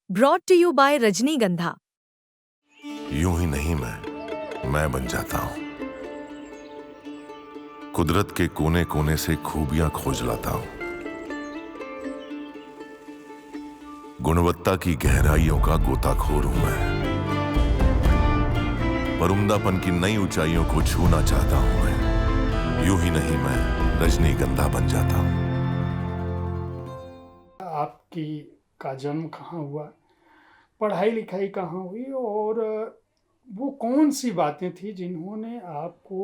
Brought to you bye रजनीगंधा। यूं ही नहीं मैं बन जाता हूं। कुदरत के कोने कोने से खूबियां खोज लाता हूं। गुणवत्ता की गहराइयों का गोताखोर हूं मैं। पर उम्दापन की नई ऊंचाइयों को छूना चाहता हूं मैं। यूं ही नहीं मैं रजनीगंधा बन जाता हूं। आपकी का जन्म कहाँ हुआ, पढ़ाई लिखाई कहाँ हुई, और वो कौन सी बातें थी जिन्होंने आपको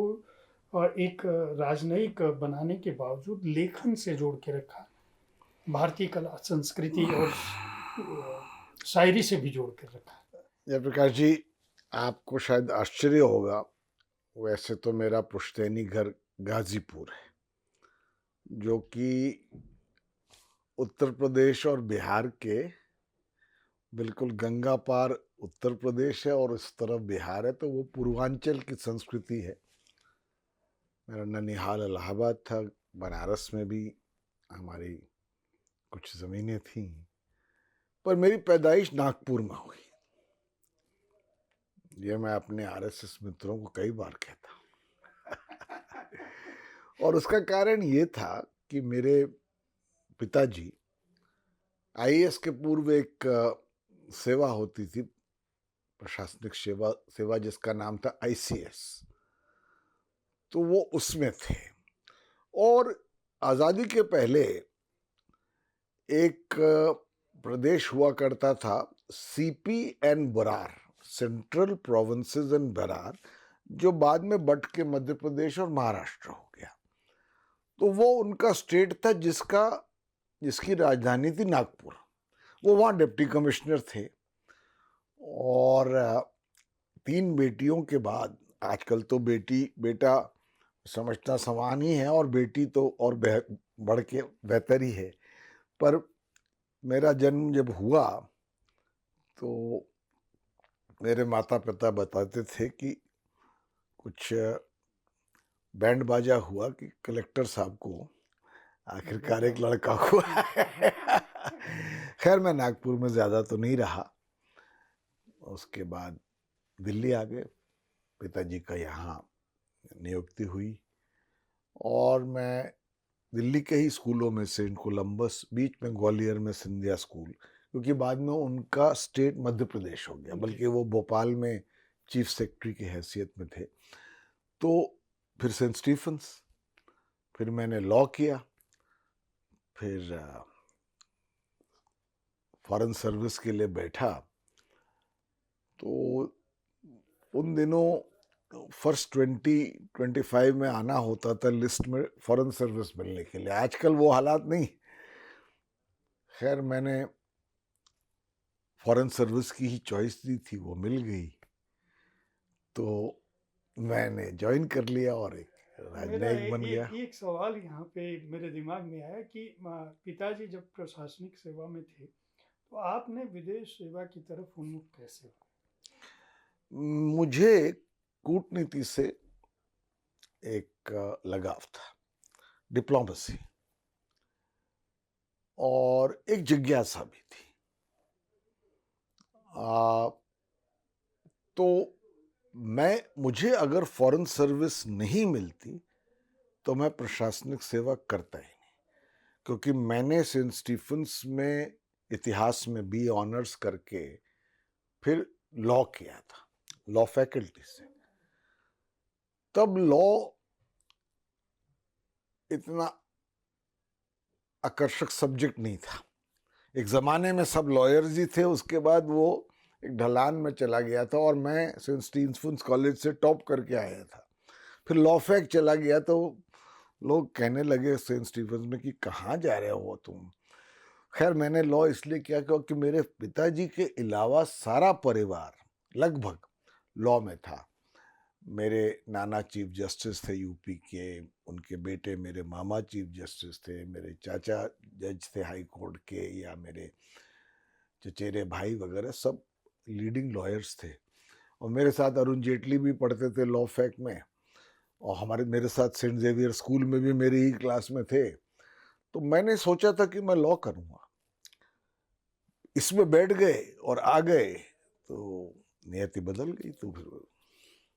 एक राजनयिक बनाने के बावजूद लेखन से जोड़ के रखा, भारतीय कला संस्कृति और शायरी से भी जोड़ कर रखा? जयप्रकाश जी, आपको शायद आश्चर्य होगा, वैसे तो मेरा पुश्तैनी घर गाजीपुर है, जो कि उत्तर प्रदेश और बिहार के बिल्कुल गंगा पार उत्तर प्रदेश है और इस तरफ बिहार है, तो वो पूर्वांचल की संस्कृति है। मेरा ननिहाल इलाहाबाद था, बनारस में भी हमारी कुछ ज़मीनें थीं, पर मेरी पैदाइश नागपुर में हुई। ये मैं अपने आरएसएस मित्रों को कई बार कहता हूँ। और उसका कारण ये था कि मेरे पिताजी आईएएस के पूर्व एक सेवा होती थी, प्रशासनिक सेवा जिसका नाम था आईसीएस, तो वो उसमें थे। और आज़ादी के पहले एक प्रदेश हुआ करता था CP and Berar, central provinces and Berar, जो बाद में बट के मध्य प्रदेश और महाराष्ट्र हो गया। तो वो उनका स्टेट था जिसकी राजधानी थी नागपुर। वो वहाँ डिप्टी कमिश्नर थे। और 3 बेटियों के बाद, आजकल तो बेटा समझना समान ही है और बेटी तो और बढ़ के बेहतर ही है, पर मेरा जन्म जब हुआ तो मेरे माता पिता बताते थे कि कुछ बैंड बाजा हुआ कि कलेक्टर साहब को आखिरकार एक लड़का हुआ है। खैर, मैं नागपुर में ज़्यादा तो नहीं रहा। उसके बाद दिल्ली आ गए, पिताजी का यहाँ नियुक्ति हुई और मैं दिल्ली के ही स्कूलों में सेंट कोलंबस, बीच में ग्वालियर में सिंधिया स्कूल, क्योंकि बाद में उनका स्टेट मध्य प्रदेश हो गया, बल्कि वो भोपाल में चीफ सेक्रेटरी की हैसियत में थे। तो फिर सेंट स्टीफेंस, फिर मैंने लॉ किया, फिर फॉरेन सर्विस के लिए बैठा। तो उन दिनों फर्स्ट 20-25 में आना होता था लिस्ट में फॉरेन सर्विस मिलने के लिए। आजकल वो हालात नहीं। खैर, मैंने फॉरेन सर्विस की ही चॉइस दी थी, वो मिल गई, तो मैंने ज्वाइन कर लिया और एक राजनयिक बन गया। एक सवाल यहाँ पे मेरे दिमाग में आया कि पिताजी जब प्रशासनिक सेवा में थे तो आपने विदेश सेवा की तरफ उन्मुख कैसे हुए? मुझे कूटनीति से एक लगाव था, डिप्लोमेसी, और एक जिज्ञासा भी थी। तो मुझे अगर फॉरेन सर्विस नहीं मिलती तो मैं प्रशासनिक सेवा करता ही नहीं, क्योंकि मैंने सेंट स्टीफेंस में इतिहास में बी ऑनर्स करके फिर लॉ किया था, लॉ फैकल्टी से। तब लॉ इतना आकर्षक सब्जेक्ट नहीं था। एक ज़माने में सब लॉयर्स ही थे, उसके बाद वो एक ढलान में चला गया था और मैं सेंट स्टीफेंस कॉलेज से टॉप करके आया था। फिर लॉ फैक चला गया तो लोग कहने लगे सेंट स्टीफेंस में कि कहाँ जा रहे हो तुम। खैर, मैंने लॉ इसलिए किया क्योंकि मेरे पिताजी के अलावा सारा परिवार लगभग लॉ में था। मेरे नाना चीफ जस्टिस थे यूपी के, उनके बेटे मेरे मामा चीफ जस्टिस थे, मेरे चाचा जज थे हाई कोर्ट के, या मेरे चचेरे भाई वगैरह सब लीडिंग लॉयर्स थे। और मेरे साथ अरुण जेटली भी पढ़ते थे लॉ फैक में, और मेरे साथ सेंट जेवियर स्कूल में भी मेरी ही क्लास में थे। तो मैंने सोचा था कि मैं लॉ करूँगा। इसमें बैठ गए और आ गए तो नियति बदल गई। तो फिर